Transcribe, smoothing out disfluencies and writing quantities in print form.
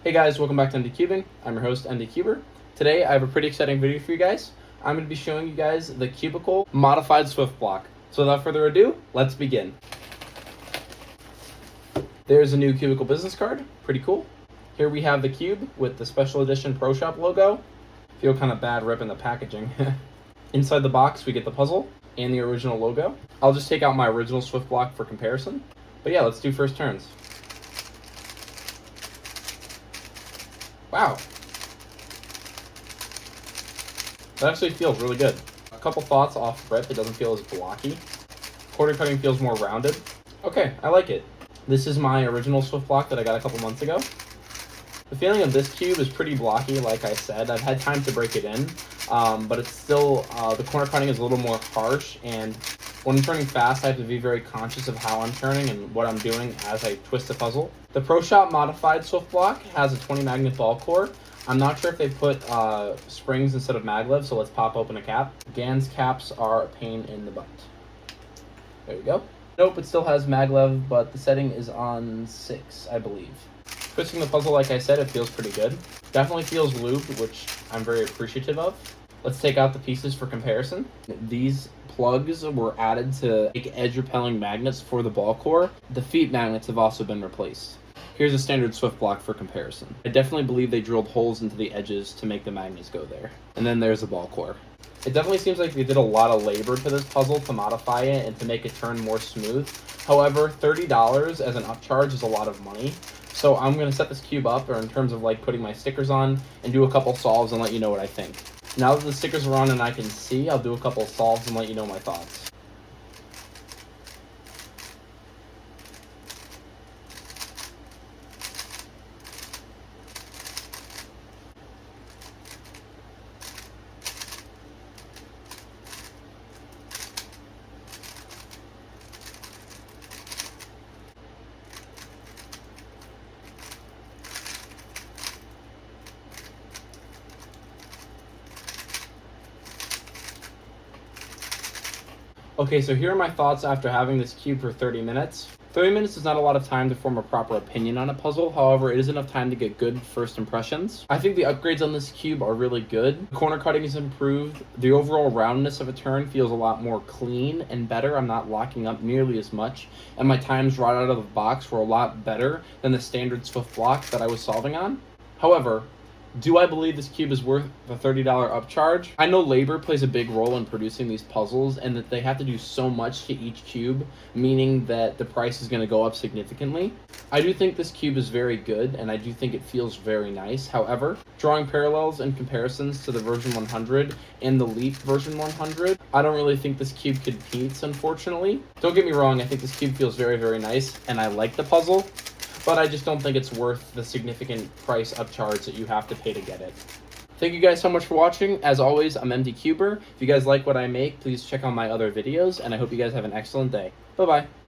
Hey guys, welcome back to MD I'm your host, MD Cuber. Today I have a pretty exciting video for you guys. I'm going to be showing you guys the Cubicle modified Swift block. So without further ado, let's begin. There's a new Cubicle business card, pretty cool. Here we have the cube with the special edition Pro Shop logo. Feel kind of bad ripping the packaging. Inside the box we get the puzzle and the original logo. I'll just take out my original Swift block for comparison. But yeah, let's do first turns. Wow. That actually feels really good. A couple thoughts off rip, it doesn't feel as blocky. Quarter cutting feels more rounded. Okay, I like it. This is my original Swift block that I got a couple months ago. The feeling of this cube is pretty blocky, like I said. I've had time to break it in, but it's still, the corner cutting is a little more harsh, and when I'm turning fast, I have to be very conscious of how I'm turning and what I'm doing as I twist the puzzle. The Pro Shop modified Swift block has a 20 magnet ball core. I'm not sure if they put springs instead of maglev, so let's pop open a cap. Gan's caps are a pain in the butt. There we go. Nope, it still has maglev, but the setting is on 6, I believe. Twisting the puzzle, like I said, it feels pretty good. Definitely feels lubed, which I'm very appreciative of. Let's take out the pieces for comparison. These plugs were added to make edge-repelling magnets for the ball core. The feet magnets have also been replaced. Here's a standard Swift block for comparison. I definitely believe they drilled holes into the edges to make the magnets go there. And then there's the ball core. It definitely seems like they did a lot of labor to this puzzle to modify it and to make it turn more smooth. However, $30 as an upcharge is a lot of money. So I'm going to set this cube up, or in terms of like putting my stickers on, and do a couple solves and let you know what I think. Now that the stickers are on and I can see, I'll do a couple solves and let you know my thoughts. Okay, so here are my thoughts after having this cube for 30 minutes. 30 minutes is not a lot of time to form a proper opinion on a puzzle, however, it is enough time to get good first impressions. I think the upgrades on this cube are really good. The corner cutting is improved. The overall roundness of a turn feels a lot more clean and better. I'm not locking up nearly as much, and my times right out of the box were a lot better than the standard Swift block that I was solving on. However, do I believe this cube is worth the $30 upcharge? I know labor plays a big role in producing these puzzles and that they have to do so much to each cube, meaning that the price is going to go up significantly. I do think this cube is very good and I do think it feels very nice. However, drawing parallels and comparisons to the version 100 and the Leap version 100, I don't really think this cube competes, unfortunately. Don't get me wrong, I think this cube feels very, very nice and I like the puzzle, but I just don't think it's worth the significant price upcharge that you have to pay to get it. Thank you guys so much for watching. As always, I'm MD Cuber. If you guys like what I make, please check out my other videos, and I hope you guys have an excellent day. Bye-bye.